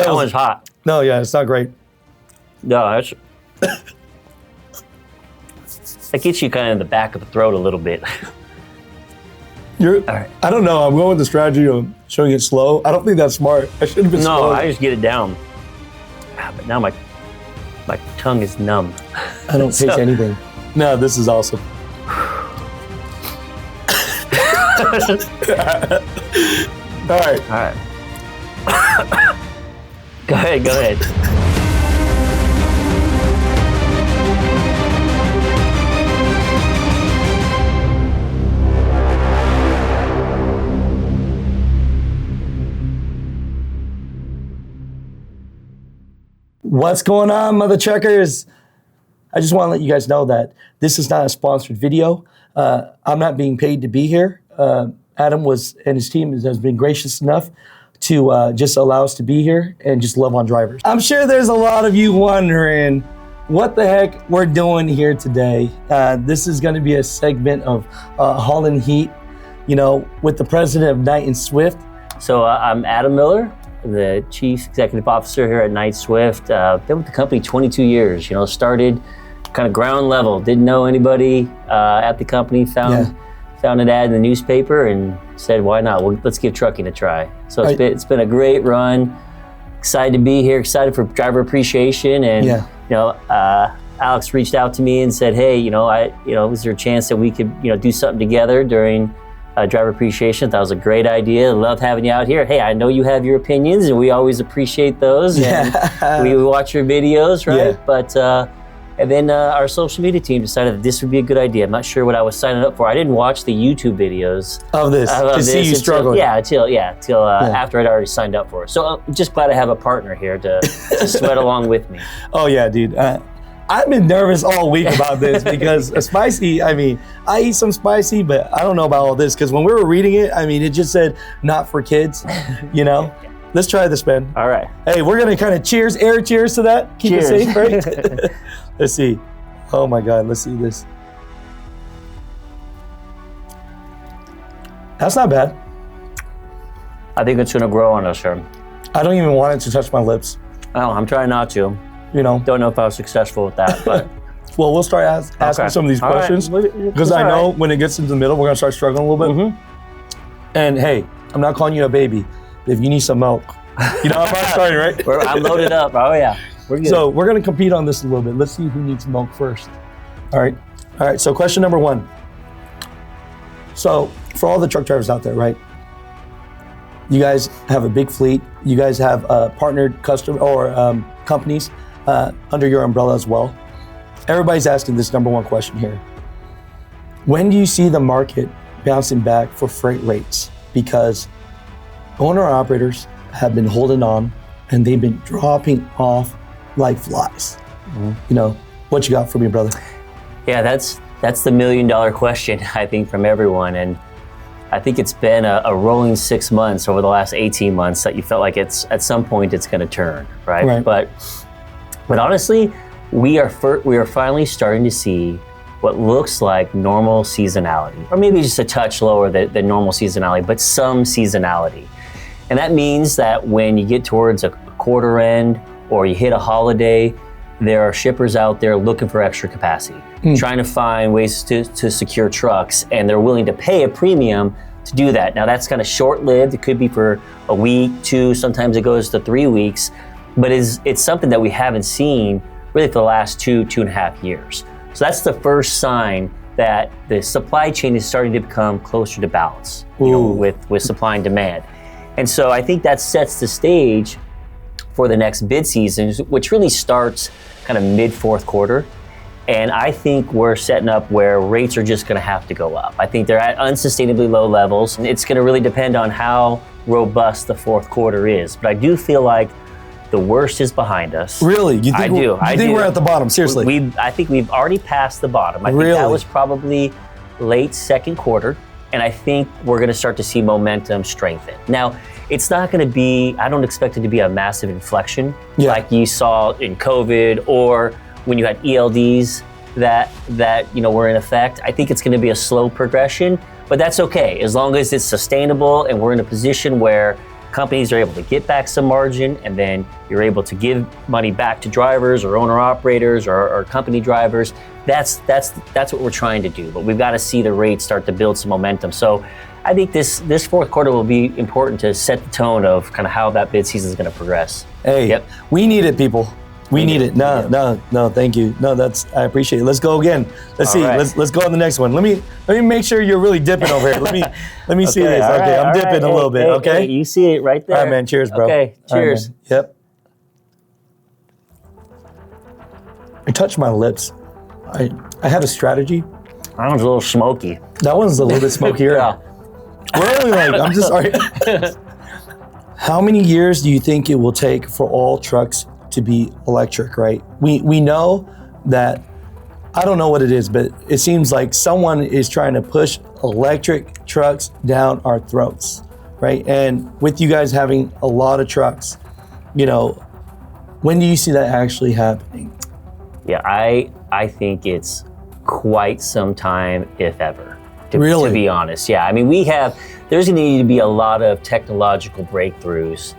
That one's hot. No, yeah, it's not great. No, that's... That gets you kind of in the back of the throat a little bit. All right. I don't know. I'm going with the strategy of showing it slow. I don't think that's smart. I should have been slow. No, I just get it down. But now my tongue is numb. I don't taste anything. No, this is awesome. All right. Go ahead. What's going on, mother checkers? I just want to let you guys know that this is not a sponsored video. I'm not being paid to be here. Adam and his team has been gracious enough to just allow us to be here and just love on drivers. I'm sure there's a lot of you wondering what the heck we're doing here today. This is going to be a segment of Haulin Heat, with the president of Knight and Swift. So I'm Adam Miller, the Chief Executive Officer here at Knight Swift. Been with the company 22 years, started kind of ground level, didn't know anybody at the company, found an ad in the newspaper and said, why not? Well, let's give trucking a try. So it's been a great run. Excited to be here, excited for driver appreciation. And, Alex reached out to me and said, hey, is there a chance that we could, do something together during driver appreciation? That was a great idea. Love having you out here. Hey, I know you have your opinions and we always appreciate those. And we watch your videos, right? Yeah. But, and then our social media team decided that this would be a good idea. I'm not sure what I was signing up for. I didn't watch the YouTube videos of this to see you struggling. Until after I'd already signed up for it. So I'm just glad I have a partner here to sweat along with me. Oh yeah, dude. I've been nervous all week about this because spicy, I eat some spicy, but I don't know about all this because when we were reading it, it just said not for kids, Let's try this, man. All right. Hey, we're going to kind of air cheers to that. Keep it safe, right? Let's see. Oh my God, let's see this. That's not bad. I think it's going to grow on us, sir. I don't even want it to touch my lips. Oh, I'm trying not to. Don't know if I was successful with that, but. Well, we'll start asking some of these questions because I know when it gets into the middle, we're going to start struggling a little bit. Mm-hmm. And hey, I'm not calling you a baby. If you need some milk, I'm starting, right? I'm loaded up. Oh yeah, we're good. So we're going to compete on this a little bit. Let's see who needs milk first. All right. So question number one. So for all the truck drivers out there, right? You guys have a big fleet. You guys have partnered customer or companies under your umbrella as well. Everybody's asking this number one question here. When do you see the market bouncing back for freight rates? Because owner-operators have been holding on and they've been dropping off like flies. Mm-hmm. What you got for me, brother? Yeah, that's the $1 million question, I think, from everyone. And I think it's been a rolling 6 months over the last 18 months that you felt like at some point it's going to turn, right? But honestly, we are finally starting to see what looks like normal seasonality, or maybe just a touch lower than normal seasonality, but some seasonality. And that means that when you get towards a quarter end or you hit a holiday, there are shippers out there looking for extra capacity, trying to find ways to secure trucks, and they're willing to pay a premium to do that. Now that's kind of short-lived. It could be for a week, 2, sometimes it goes to 3 weeks, but it's something that we haven't seen really for the last 2.5 years. So that's the first sign that the supply chain is starting to become closer to balance, with supply and demand. And so I think that sets the stage for the next bid season, which really starts kind of mid-4th quarter. And I think we're setting up where rates are just gonna have to go up. I think they're at unsustainably low levels. And it's gonna really depend on how robust the 4th quarter is. But I do feel like the worst is behind us. Really? You think I think we're at the bottom, seriously? I think we've already passed the bottom. I think that was probably late 2nd quarter. And I think we're going to start to see momentum strengthen. Now, it's not going to be, I don't expect it to be a massive inflection like you saw in COVID or when you had ELDs that were in effect. I think it's going to be a slow progression, but that's okay as long as it's sustainable and we're in a position where companies are able to get back some margin, and then you're able to give money back to drivers or owner-operators or company drivers. That's what we're trying to do, but we've got to see the rates start to build some momentum. So I think this fourth quarter will be important to set the tone of kind of how that bid season is going to progress. Hey, we need it, people. We need it. No, thank you. No, I appreciate it. Let's go again. Let's see. Right. Let's go on the next one. Let me make sure you're really dipping over here. Let me see this. Okay, I'm dipping a little bit. Okay. Hey, you see it right there. All right, man. Cheers, bro. Okay, cheers. Right, yep. I touched my lips. I have a strategy. That one's a little smoky. That one's a little bit smokier. Yeah. We're only I'm just sorry. How many years do you think it will take for all trucks to be electric, right? We know that, I don't know what it is, but it seems like someone is trying to push electric trucks down our throats, right? And with you guys having a lot of trucks, when do you see that actually happening? Yeah, I think it's quite some time, if ever, to be honest. Yeah, I mean, there's gonna need to be a lot of technological breakthroughs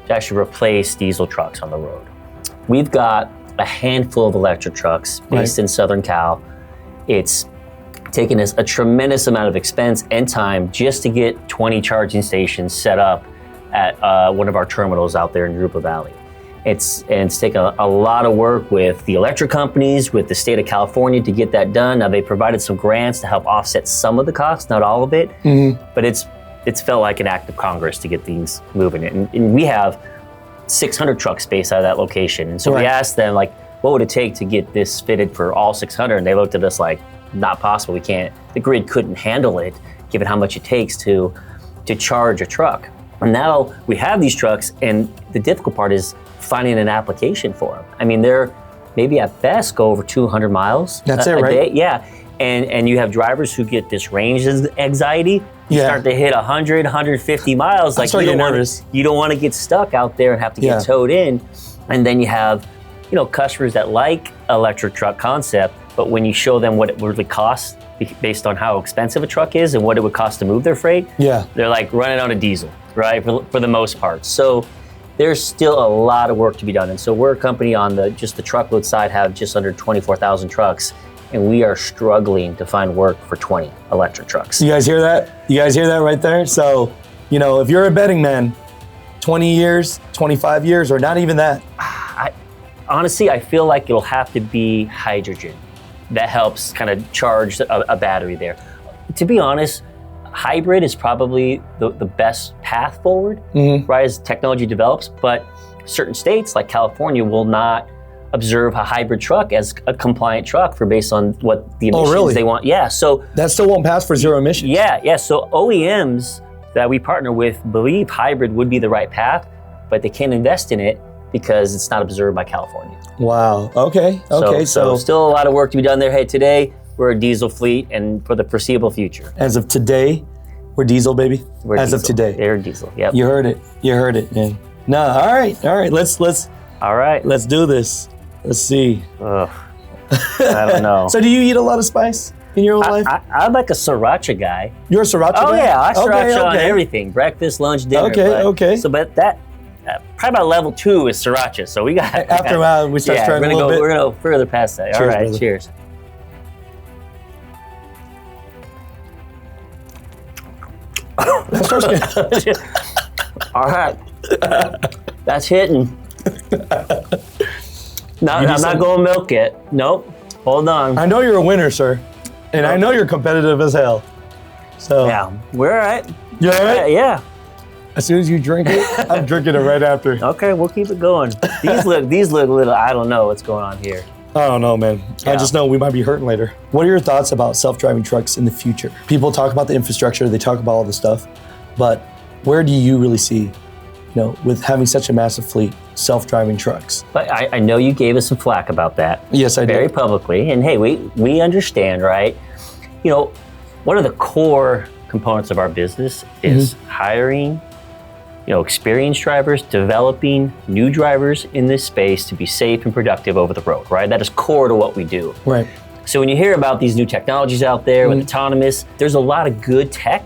to actually replace diesel trucks on the road. We've got a handful of electric trucks based in Southern Cal. It's taken us a tremendous amount of expense and time just to get 20 charging stations set up at one of our terminals out there in Drupa Valley. It's taken a lot of work with the electric companies, with the state of California to get that done. Now, they provided some grants to help offset some of the costs, not all of it, but it's felt like an act of Congress to get things moving. And we have 600 trucks based out of that location. And so we asked them, like, what would it take to get this fitted for all 600? And they looked at us like, not possible. We can't, the grid couldn't handle it, given how much it takes to charge a truck. And now we have these trucks, and the difficult part is finding an application for them. I mean, they're maybe at best go over 200 miles a right? Day. Yeah. And you have drivers who get this range anxiety. You start to hit 100, 150 miles. Like, you don't want to get stuck out there and have to get towed in. And then you have, customers that like electric truck concept, but when you show them what it really costs based on how expensive a truck is and what it would cost to move their freight, they're like running on a diesel, right? For the most part. So there's still a lot of work to be done. And so we're a company on just the truckload side, have just under 24,000 trucks. And we are struggling to find work for 20 electric trucks. You guys hear that? You guys hear that right there? So, if you're a betting man, 20 years, 25 years, or not even that? Honestly, I feel like it'll have to be hydrogen. That helps kind of charge a battery there. To be honest, hybrid is probably the best path forward, right, as technology develops. But certain states, like California, will not observe a hybrid truck as a compliant truck based on what the emissions they want. Yeah, so that still won't pass for zero emissions. Yeah. So OEMs that we partner with believe hybrid would be the right path, but they can't invest in it because it's not observed by California. Wow. Okay. So still a lot of work to be done there. Hey, today we're a diesel fleet, and for the foreseeable future. As of today, we're diesel, baby. Of today, they're diesel. Yep. You heard it, man. No. All right. Let's. All right. Let's do this. Let's see. Ugh. I don't know. So do you eat a lot of spice in your whole life? I'm like a sriracha guy. You're a sriracha guy? Oh yeah, I sriracha on everything. Breakfast, lunch, dinner. Okay. So, but that, probably about level 2 is sriracha. So we got. After a while, we start trying a little bit. We're going to go further past that. Cheers, all right, brother. Cheers. That starts good. All right. That's hitting. No, I'm not going milk yet. Nope. Hold on. I know you're a winner, sir. And I know you're competitive as hell. So yeah, we're all right. You all right? Yeah. As soon as you drink it, I'm drinking it right after. Okay, we'll keep it going. These look a little, I don't know what's going on here. I don't know, man. Yeah. I just know we might be hurting later. What are your thoughts about self-driving trucks in the future? People talk about the infrastructure, they talk about all this stuff, but where do you really see, with having such a massive fleet, self-driving trucks? But I know you gave us some flack about that. Yes, I did. Very publicly. And hey, we understand, right? One of the core components of our business is hiring, experienced drivers, developing new drivers in this space to be safe and productive over the road, right? That is core to what we do. Right. So when you hear about these new technologies out there with autonomous, there's a lot of good tech,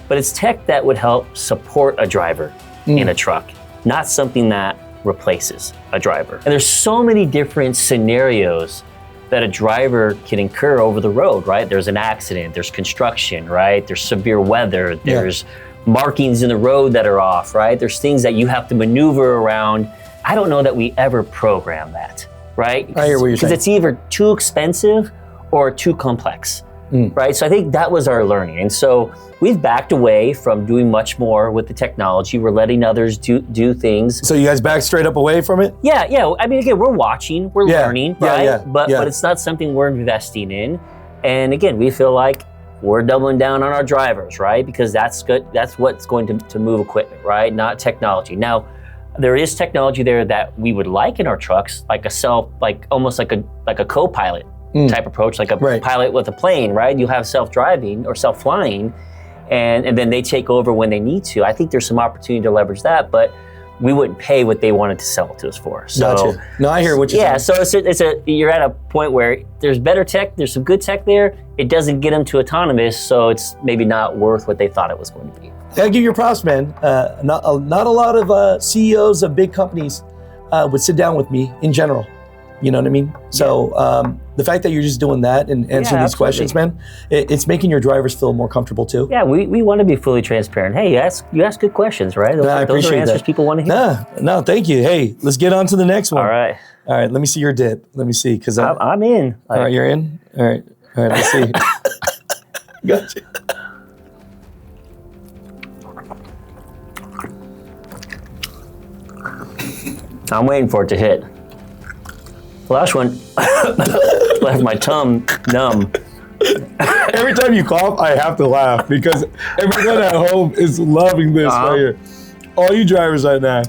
but it's tech that would help support a driver in a truck, not something that replaces a driver. And there's so many different scenarios that a driver can incur over the road, right? There's an accident, there's construction, right? There's severe weather, there's markings in the road that are off, right? There's things that you have to maneuver around. I don't know that we ever program that, right? I hear what you're saying. Because it's either too expensive or too complex, right? So I think that was our learning. And so we've backed away from doing much more with the technology. We're letting others do things. So you guys back straight up away from it? Yeah. I mean, again, we're watching, we're learning, right? But it's not something we're investing in. And again, we feel like we're doubling down on our drivers, right? Because that's good. That's what's going to move equipment, right? Not technology. Now, there is technology there that we would like in our trucks, like almost like a co-pilot type approach, like a pilot with a plane, right? You have self-driving or self-flying, and then they take over when they need to. I think there's some opportunity to leverage that, but we wouldn't pay what they wanted to sell it to us for. So, gotcha. No, I hear what you're saying. So you're at a point where there's better tech, there's some good tech there. It doesn't get them to autonomous, so it's maybe not worth what they thought it was going to be. I give you props, man. Not a lot of CEOs of big companies would sit down with me in general. You know what I mean? So the fact that you're just doing that and answering these questions, man, it's making your drivers feel more comfortable too. Yeah, we want to be fully transparent. Hey, you ask good questions, right? I appreciate those are answers that. People want to hear. No, thank you. Hey, let's get on to the next one. All right, let me see your dip. Let me see, because I'm in. All right, you're in. All right, let's see. Gotcha. I'm waiting for it to hit. The last one left my tongue numb. Every time you cough, I have to laugh because everyone at home is loving this right here. All you drivers right now,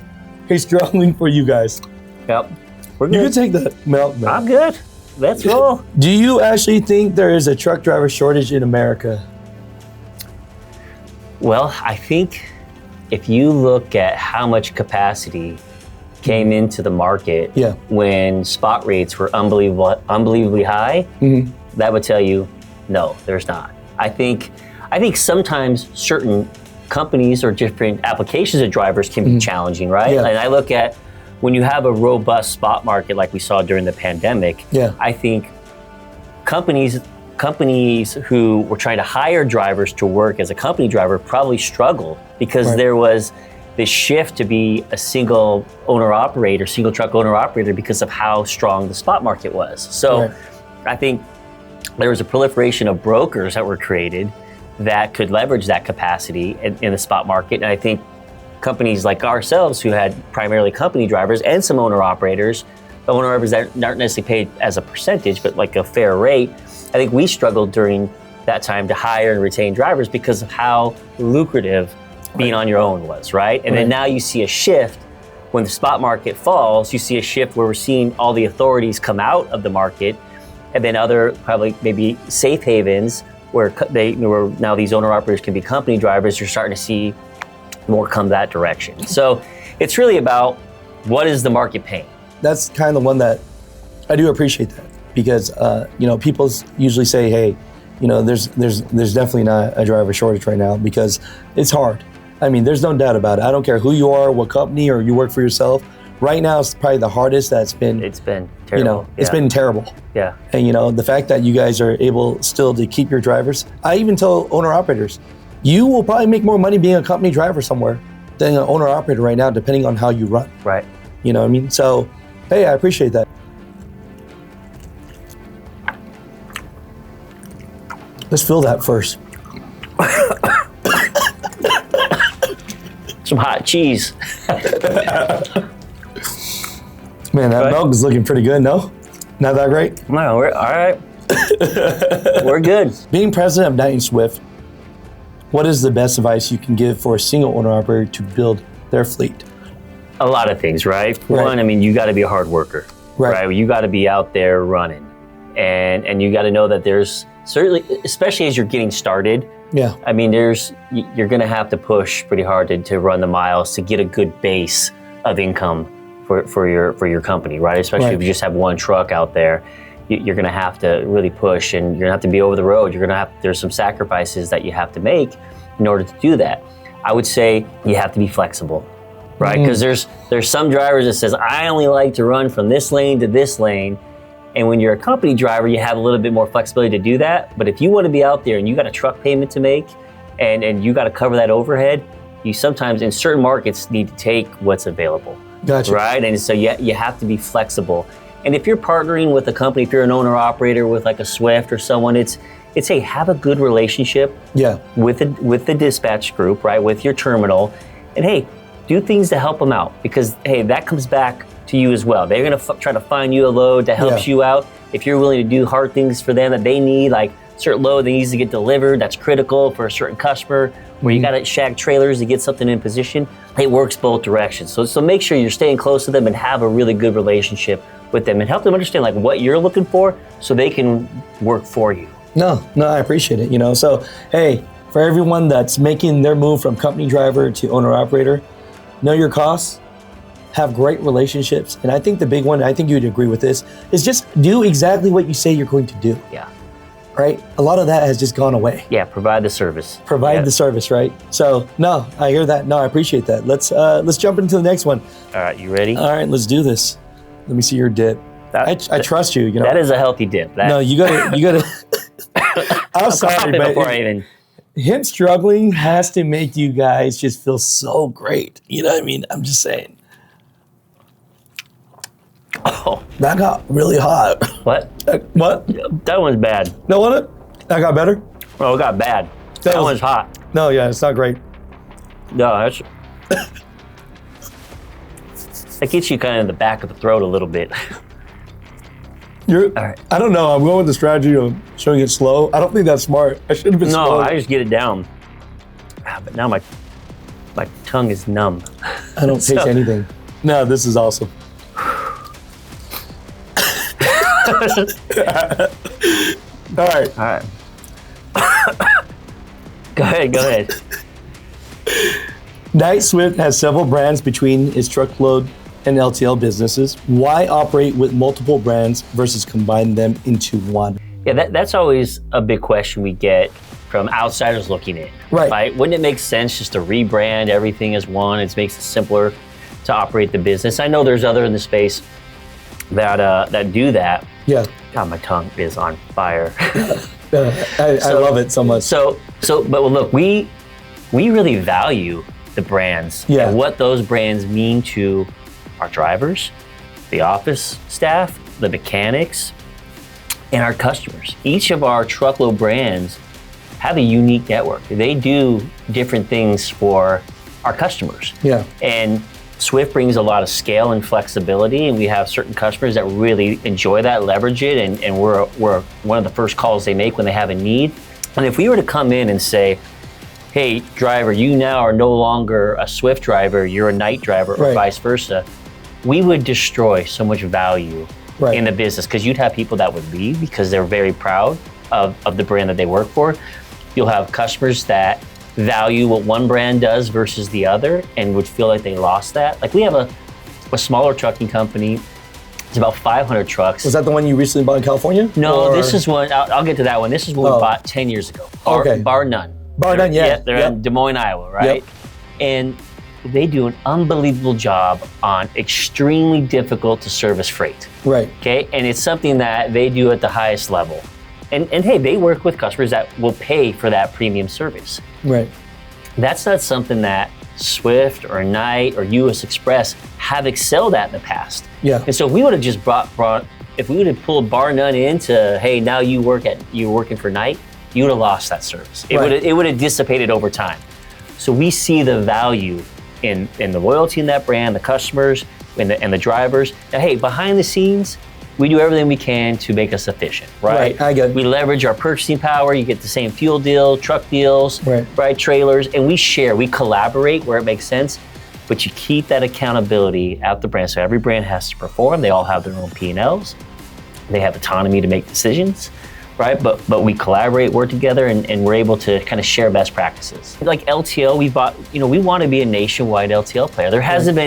he's struggling for you guys. Yep. We're good. You can take that milk, man. I'm good. Let's roll. Do you actually think there is a truck driver shortage in America? Well, I think if you look at how much capacity came into the market when spot rates were unbelievably high, that would tell you, no, there's not. I think sometimes certain companies or different applications of drivers can be challenging, right? Yeah. And I look at when you have a robust spot market like we saw during the pandemic, I think companies who were trying to hire drivers to work as a company driver probably struggled because there was this shift to be a single truck owner operator because of how strong the spot market was. So I think there was a proliferation of brokers that were created that could leverage that capacity in the spot market. And I think companies like ourselves who had primarily company drivers and some owner operators that aren't necessarily paid as a percentage, but like a fair rate, I think we struggled during that time to hire and retain drivers because of how lucrative being on your own was, right? And then now you see a shift when the spot market falls, you see a shift where we're seeing all the authorities come out of the market, and then other probably maybe safe havens where now these owner operators can be company drivers. You're starting to see more come that direction. So it's really about what is the market paying. That's kind of the one that I do appreciate that because people usually say, hey, there's definitely not a driver shortage right now because it's hard. I mean, there's no doubt about it. I don't care who you are, what company, or you work for yourself. Right now, it's probably the hardest that's been. It's been terrible. It's been terrible. Yeah. And the fact that you guys are able still to keep your drivers. I even tell owner operators, you will probably make more money being a company driver somewhere than an owner operator right now, depending on how you run. Right. You know what I mean? So, hey, I appreciate that. Let's feel that first. Some hot cheese. Man, that milk is looking pretty good, no? Not that great? No, we're all right. We're good. Being president of Knight & Swift, what is the best advice you can give for a single owner operator to build their fleet? A lot of things, right? One, I mean, you got to be a hard worker, right? You got to be out there running, and you got to know that there's certainly, especially as you're getting started. Yeah. I mean, you're going to have to push pretty hard to run the miles to get a good base of income for your company, right? Especially if you just have one truck out there, you're going to have to really push, and you're going to have to be over the road. There's some sacrifices that you have to make in order to do that. I would say you have to be flexible, right? Because there's some drivers that says, I only like to run from this lane to this lane. And when you're a company driver, you have a little bit more flexibility to do that. But if you want to be out there and you got a truck payment to make and you got to cover that overhead, you sometimes in certain markets need to take what's available. Gotcha. Right? And so you have to be flexible. And if you're partnering with a company, if you're an owner operator with like a Swift or someone, it's hey, have a good relationship with the dispatch group, right? With your terminal. And hey, do things to help them out, because hey, that comes back to you as well. They're gonna try to find you a load that helps you out. If you're willing to do hard things for them that they need, like certain load that needs to get delivered, that's critical for a certain customer, where you gotta shag trailers to get something in position, it works both directions. So make sure you're staying close to them and have a really good relationship with them and help them understand like what you're looking for so they can work for you. No, I appreciate it, So, hey, for everyone that's making their move from company driver to owner operator, know your costs, have great relationships, and I think the big one, I think you'd agree with this, is just do exactly what you say you're going to do. Yeah. Right? A lot of that has just gone away. Yeah, provide the service. The service, right? So, no, I hear that. No, I appreciate that. Let's jump into the next one. All right, you ready? All right, let's do this. Let me see your dip. I trust you. That is a healthy dip. No, you gotta. I'm sorry, but him struggling has to make you guys just feel so great. You know what I mean? I'm just saying. Oh, that got really hot. What? What? That one's bad. No, what? That got better? Oh, it got bad. That one's hot. No, yeah, it's not great. No, that's... that gets you kind of in the back of the throat a little bit. All right. I don't know. I'm going with the strategy of showing it slow. I don't think that's smart. I should have been slow. No, I just get it down. But now my tongue is numb. I don't taste anything. No, this is awesome. All right. Go ahead. Knight Swift has several brands between its truckload and LTL businesses. Why operate with multiple brands versus combine them into one? Yeah, that's always a big question we get from outsiders looking in. Right? Wouldn't it make sense just to rebrand everything as one? It makes it simpler to operate the business. I know there's other in the space that do that. Yeah. God, my tongue is on fire. I love it so much. But look, we really value the brands and what those brands mean to our drivers, the office staff, the mechanics, and our customers. Each of our truckload brands have a unique network. They do different things for our customers. Yeah. And Swift brings a lot of scale and flexibility, and we have certain customers that really enjoy that, leverage it, and we're one of the first calls they make when they have a need. And if we were to come in and say, hey, driver, you now are no longer a Swift driver, you're a Knight driver, or vice versa, we would destroy so much value in the business, because you'd have people that would leave because they're very proud of the brand that they work for. You'll have customers that value what one brand does versus the other and would feel like they lost that. Like we have a smaller trucking company. It's about 500 trucks. Was that the one you recently bought in California? No, this is one, I'll get to that one. This is one we bought 10 years ago. Bar none. Bar none, yeah. They're in Des Moines, Iowa, right? Yep. And they do an unbelievable job on extremely difficult to service freight. Right. Okay, and it's something that they do at the highest level. And hey, they work with customers that will pay for that premium service. Right. That's not something that Swift or Knight or US Express have excelled at in the past. Yeah. And so if we would have just if we would have pulled bar none into, hey, now you're working for Knight, you would have lost that service. It would have dissipated over time. So we see the value in the loyalty in that brand, the customers, and the drivers. Now, hey, behind the scenes, we do everything we can to make us efficient, right? I get it. We leverage our purchasing power. You get the same fuel deal, truck deals, right? Trailers, and we collaborate where it makes sense, but you keep that accountability at the brand. So every brand has to perform. They all have their own P&Ls. They have autonomy to make decisions, right? But we collaborate, work together, and we're able to kind of share best practices. Like LTL, we want to be a nationwide LTL player. There hasn't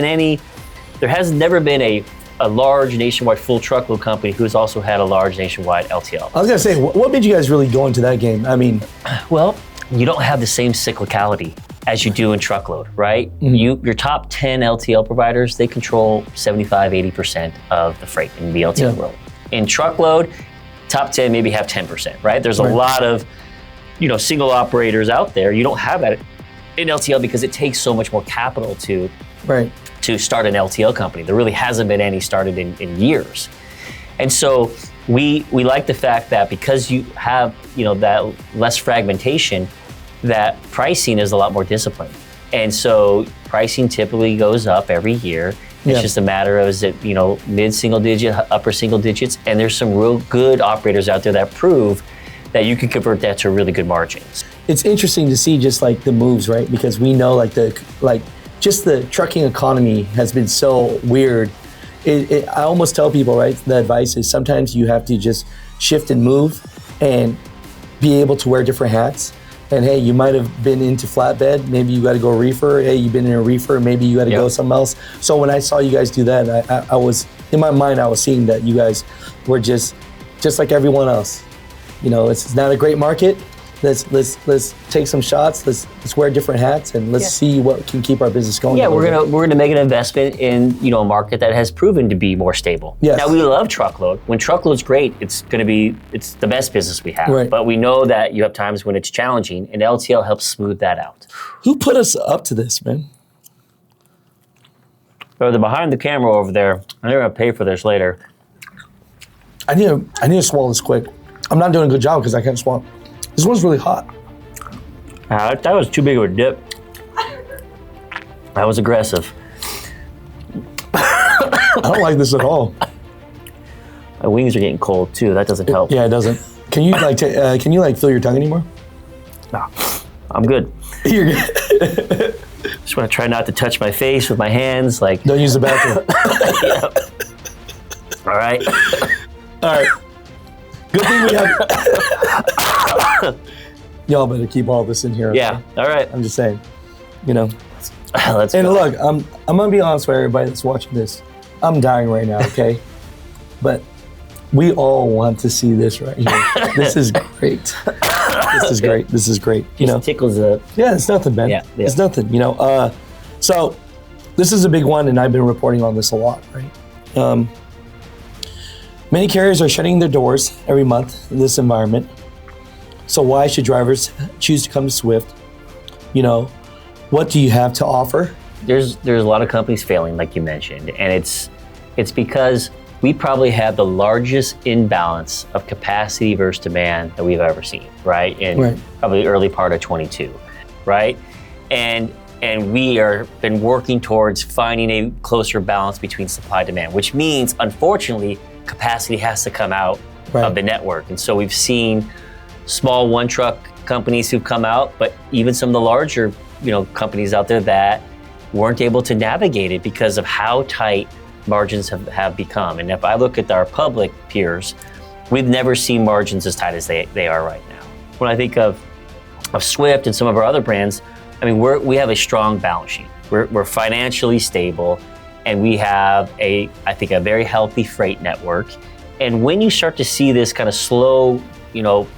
never been a large nationwide full truckload company who's also had a large nationwide LTL. I was gonna say, what made you guys really go into that game? I mean, well, you don't have the same cyclicality as you do in truckload, right? Mm-hmm. Your top 10 LTL providers, they control 75, 80% of the freight in the LTL world. In truckload, top 10 maybe have 10%, right? There's a lot of, single operators out there. You don't have that in LTL because it takes so much more capital to start an LTL company. There really hasn't been any started in years. And so we like the fact that because you have, that less fragmentation, that pricing is a lot more disciplined. And so pricing typically goes up every year. It's just a matter of, is it, mid-single digit, upper single digits? And there's some real good operators out there that prove that you can convert that to really good margins. It's interesting to see just like the moves, right? Because we know just the trucking economy has been so weird. I almost tell people, right, the advice is sometimes you have to just shift and move and be able to wear different hats. And hey, you might have been into flatbed, maybe you got to go reefer. Hey, you've been in a reefer, maybe you got to go somewhere else. So when I saw you guys do that, I was, in my mind, I was seeing that you guys were just like everyone else. It's not a great market. Let's take some shots. Let's wear different hats and let's see what can keep our business going. Yeah, we're gonna make an investment in a market that has proven to be more stable. Yes. Now we love truckload. When truckload's great, it's the best business we have. Right. But we know that you have times when it's challenging, and LTL helps smooth that out. Who put us up to this, man? So they're behind the camera over there. They're gonna pay for this later. I need to swallow this quick. I'm not doing a good job because I can't swallow. This one's really hot. That was too big of a dip. That was aggressive. I don't like this at all. My wings are getting cold too. That doesn't help. Yeah, it doesn't. Can you feel your tongue anymore? No, I'm good. You're good. Just want to try not to touch my face with my hands. Don't use the bathroom. All right. All right. Good thing we have. Y'all better keep all this in here. Okay? Yeah. All right. I'm just saying. Let's and go. look, I'm gonna be honest with everybody that's watching this. I'm dying right now, okay? But we all want to see this right here. This is great. This is great. This is great. Just tickles the. Yeah, it's nothing, man. Yeah. It's nothing. So this is a big one, and I've been reporting on this a lot, right? Many carriers are shutting their doors every month in this environment. So why should drivers choose to come to Swift? What do you have to offer? There's a lot of companies failing, like you mentioned, and it's because we probably have the largest imbalance of capacity versus demand that we've ever seen, right? In probably early part of 22, right? And we are been working towards finding a closer balance between supply and demand, which means, unfortunately, capacity has to come out of the network. And so we've seen small one-truck companies who've come out, but even some of the larger, companies out there that weren't able to navigate it because of how tight margins have become. And if I look at our public peers, we've never seen margins as tight as they are right now. When I think of Swift and some of our other brands, we have a strong balance sheet. We're financially stable, and we have I think a very healthy freight network. And when you start to see this kind of slow,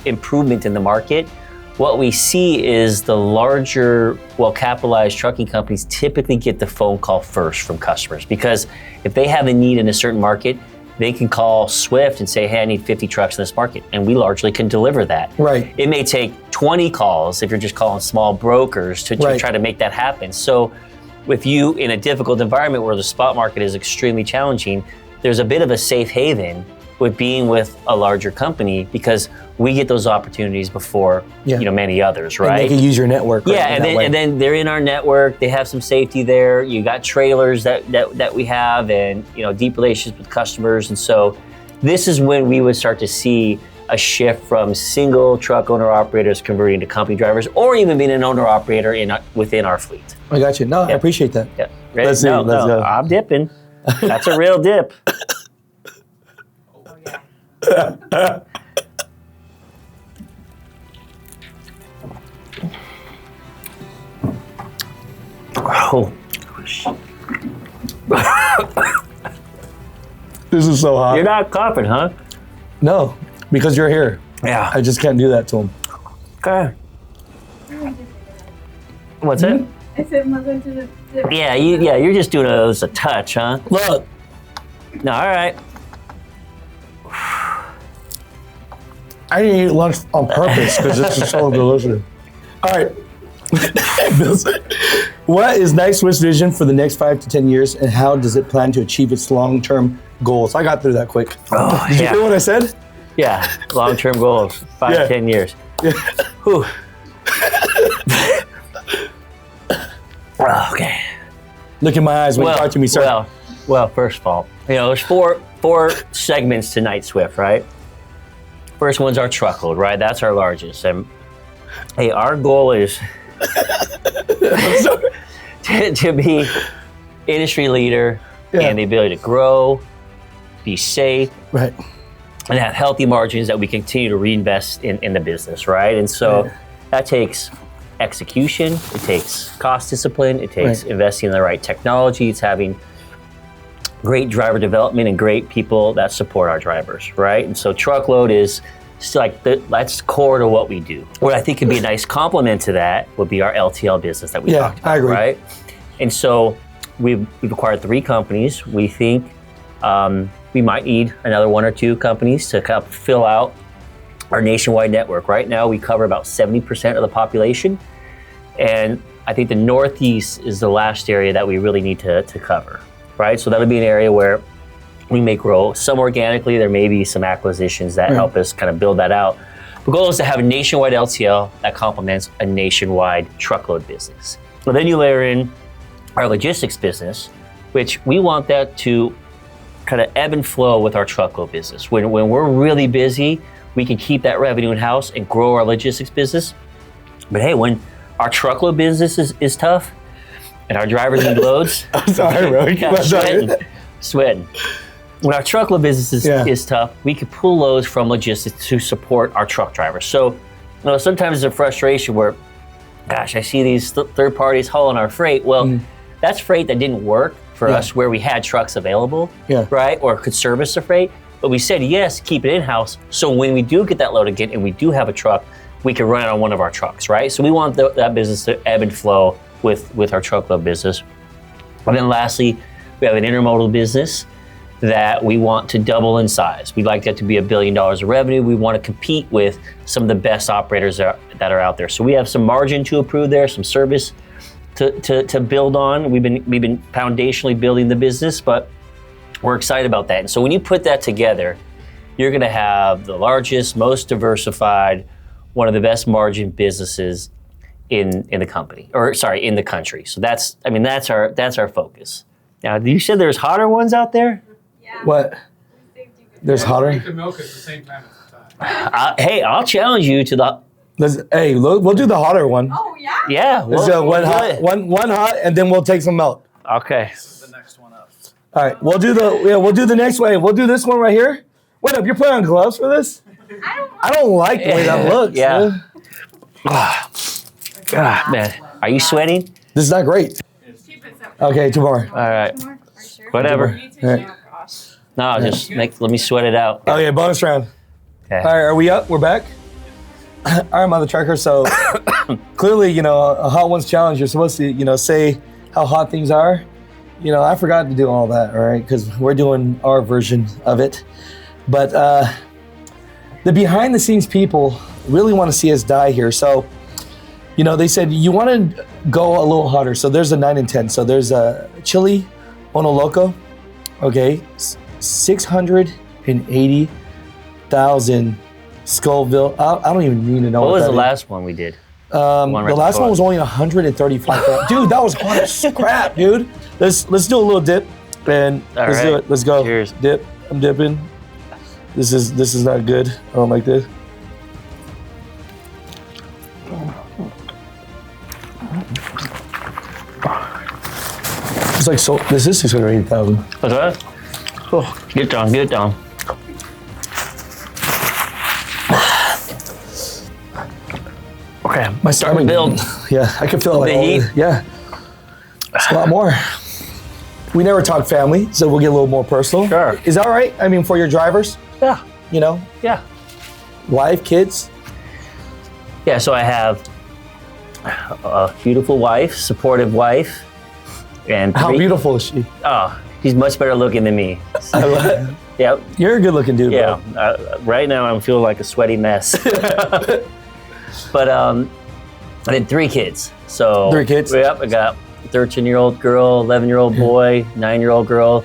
improvement in the market, what we see is the larger, well-capitalized trucking companies typically get the phone call first from customers, because if they have a need in a certain market, they can call Swift and say, hey, I need 50 trucks in this market, and we largely can deliver that. Right. It may take 20 calls if you're just calling small brokers to try to make that happen. So with you in a difficult environment where the spot market is extremely challenging, there's a bit of a safe haven with being with a larger company, because we get those opportunities before many others, right? And they can use your network. Yeah, and then they're in our network. They have some safety there. You got trailers that we have, and deep relationships with customers. And so this is when we would start to see a shift from single truck owner operators converting to company drivers, or even being an owner operator within our fleet. I got you. No, I appreciate that. Yeah. Let's go. I'm dipping. That's a real dip. Oh. This is so hot. You're not coughing, huh? No, because you're here. Yeah. I just can't do that to him. Okay. What's it? I said Mutha to the. Yeah, you're just doing a touch, huh? Look. No, all right. I didn't eat lunch on purpose because this is so delicious. All right. Bill said, what is Night Swift's vision for the next 5 to 10 years, and how does it plan to achieve its long-term goals? I got through that quick. Oh, Did you hear what I said? Yeah, long-term goals, 5 10 years. Yeah. Whew. Okay. Look in my eyes when you talk to me, sir. Well, first of all, there's four segments to Night Swift, right? First one's our truckload, right? That's our largest. And hey, our goal is to be industry leader and the ability to grow, be safe, right, and have healthy margins that we continue to reinvest in the business, right? And so that takes execution, it takes cost discipline, it takes investing in the right technology, it's having great driver development and great people that support our drivers, right? And so truckload is still like that's core to what we do. What I think could be a nice complement to that would be our LTL business that we talked about, I agree. right? And so we've acquired 3 companies. We think we might need another 1 or 2 companies to kind of fill out our nationwide network. Right now, we cover about 70% of the population, and I think the Northeast is the last area that we really need to cover, right? So that'll be an area where we may grow, some organically, there may be some acquisitions that help us kind of build that out. The goal is to have a nationwide LTL that complements a nationwide truckload business. Well, then you layer in our logistics business, which we want that to kind of ebb and flow with our truckload business. When we're really busy, we can keep that revenue in-house and grow our logistics business. But hey, when our truckload business is tough and our drivers need loads, I'm sorry, bro. Sweating. When our truckload business is tough, we can pull loads from logistics to support our truck drivers. So, sometimes there's a frustration where, gosh, I see these third parties hauling our freight. Well, that's freight that didn't work for us where we had trucks available, right? Or could service the freight. But we said, yes, keep it in-house. So when we do get that load again and we do have a truck, we can run it on one of our trucks, right? So we want that business to ebb and flow with our truckload business. And then lastly, we have an intermodal business that we want to double in size. We'd like that to be $1 billion of revenue. We want to compete with some of the best operators that are out there. So we have some margin to improve there, some service to build on. We've been foundationally building the business, but we're excited about that. And so when you put that together, you're going to have the largest, most diversified, one of the best margin businesses in the country. So that's our focus. Now, you said there's hotter ones out there? Yeah. What? There's hotter? Drink the milk at the same time at the time. Hey, I'll challenge you to the. We'll do the hotter one. Oh yeah. Yeah. Let's do one hot, and then we'll take some milk. Okay. This is the next one up. All right, we'll do the next one. We'll do this one right here. Wait up, you're putting on gloves for this? I don't like the way that looks. Yeah. Man, are you sweating? This is not great. Keep it separate. Okay, 2 more. All right. More? Are you sure? Whatever. Me too. All right. Oh, gosh. No, just let me sweat it out. Okay, bonus round. Okay. All right, are we up? We're back? All right, Mother Trucker. So clearly, a Hot Ones challenge, you're supposed to, say how hot things are. I forgot to do all that, all right, because we're doing our version of it. But the behind the scenes people really want to see us die here. So, they said you want to go a little hotter. So there's a 9 and 10. So there's a chili Ono Loco. Okay, 680,000 Scoville. I don't even need to know What was the that last one we did? the last one was only 135. Dude, that was hot as crap, dude. Let's do a little dip, and let's do it. Let's go. Cheers. Dip. I'm dipping. This is not good. I don't like this. It's like so. This is 680,000. What's that? Oh, get down. Okay, My stomach build. Yeah, I can feel it. Like The heat? Yeah, it's a lot more. We never talk family, so we'll get a little more personal. Sure. Is that all right? I mean, for your drivers, Yeah. Yeah. Yeah. Wife, kids. Yeah, so I have a beautiful wife, supportive wife, and How beautiful is she? Oh, she's much better looking than me. I love it. Yeah, You're a good looking dude, yeah. bro. Right now, I'm feeling like a sweaty mess. But I had 3 kids. So 3 kids? Yep, I got a 13-year-old girl, 11-year-old boy, 9-year-old girl.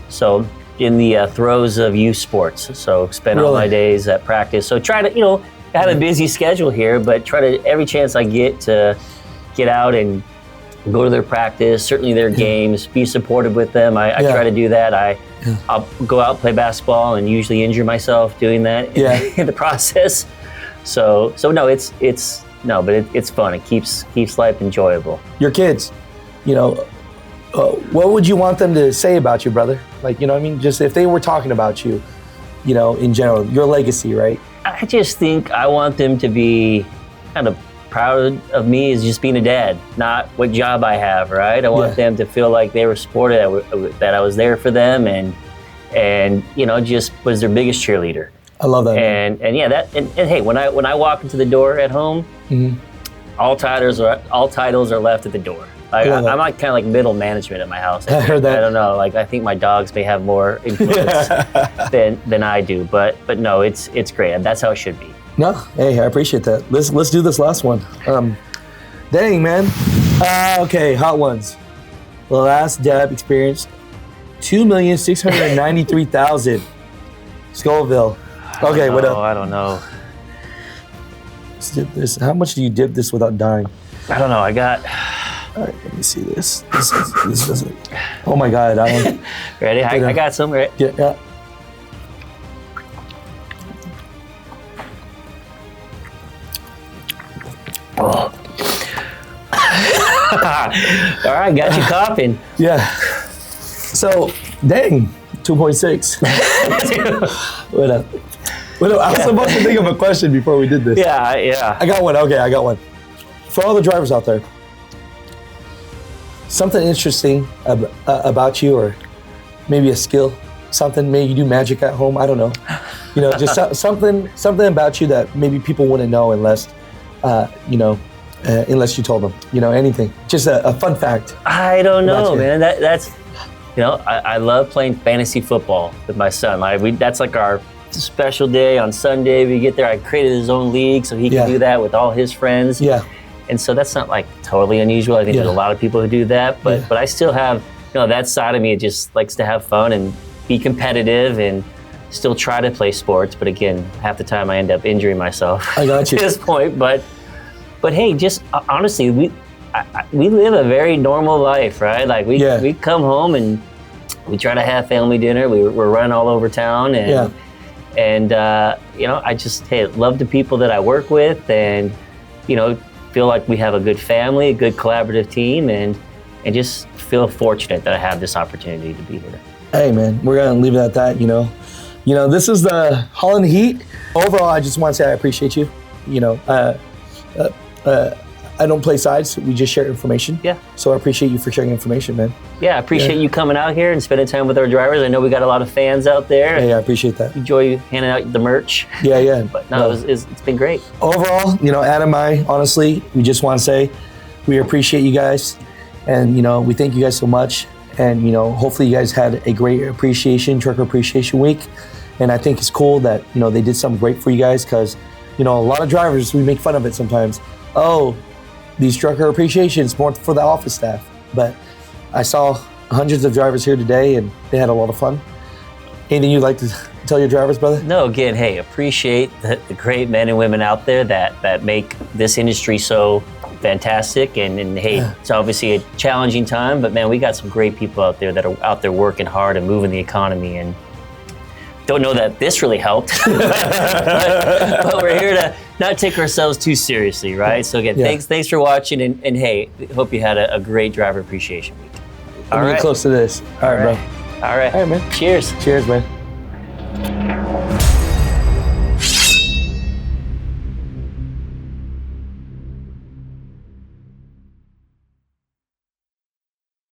So in the throes of youth sports. So spend all my days at practice. So try to, I have a busy schedule here, but try to, every chance I get to get out and go to their practice, certainly their games, be supportive with them. I try to do that. I'll go out and play basketball and usually injure myself doing that in the process. So no, it's fun. It keeps life enjoyable. Your kids, what would you want them to say about you, brother? Like, you know what I mean? Just if they were talking about you, in general, your legacy, right? I just think I want them to be kind of proud of me as just being a dad, not what job I have, right? I want them to feel like they were supported, that I was there for them, and just was their biggest cheerleader. I love that. And hey, when I walk into the door at home, all titles are left at the door. I'm like kind of like middle management at my house. I heard that. I don't know. Like I think my dogs may have more influence than I do, but no, it's great. That's how it should be. No, hey, I appreciate that. Let's do this last one. Dang, man. Okay, hot ones. The last dab experienced 2,693,000. Scoville. Okay, what up? I don't know. Let's dip this. How much do you dip this without dying? I don't know. I got. All right, let me see this. This doesn't. Oh my God, I don't. Ready? I got some. Right? Yeah. Oh. All right, got you coughing. Yeah. So, dang, 2.6. What up? I was supposed to think of a question before we did this. Yeah. I got one. Okay, I got one. For all the drivers out there, something interesting about you, or maybe a skill, something, maybe you do magic at home, I don't know. Just something about you that maybe people wouldn't know unless unless you told them, anything. Just a fun fact. I don't know, man. That's, I love playing fantasy football with my son. That's like our special day on Sunday. We get there. I created his own league so he can do that with all his friends. Yeah. And so that's not like totally unusual. I think there's a lot of people who do that, but I still have, that side of me. It just likes to have fun and be competitive and still try to play sports. But again, half the time I end up injuring myself. I got you. At this point, but hey, just honestly, we live a very normal life, right? Like we come home and we try to have family dinner. We're run all over town, and I just love the people that I work with, and feel like we have a good family, a good collaborative team, and just feel fortunate that I have this opportunity to be here. Hey man, we're gonna leave it at that. This is the Haulin Heat. Overall, I just want to say I appreciate you. I don't play sides. We just share information. Yeah. So I appreciate you for sharing information, man. Yeah, I appreciate you coming out here and spending time with our drivers. I know we got a lot of fans out there. Hey, I appreciate that. Enjoy you handing out the merch. Yeah. But no, it's been great. Overall, Adam and I, honestly, we just want to say we appreciate you guys, and we thank you guys so much. And hopefully you guys had a great trucker appreciation week. And I think it's cool that they did something great for you guys, because a lot of drivers, we make fun of it sometimes. Oh, these trucker appreciations more for the office staff. But I saw hundreds of drivers here today, and they had a lot of fun. Anything you'd like to tell your drivers, brother? No, again, hey, appreciate the great men and women out there that make this industry so fantastic. And hey, it's obviously a challenging time, but man, we got some great people out there that are out there working hard and moving the economy. And don't know that this really helped, but we're here to not take ourselves too seriously, right? So again, thanks for watching, and hey, hope you had a great driver appreciation week. All right, close to this. All right, bro. All right, man. Cheers. Cheers, man.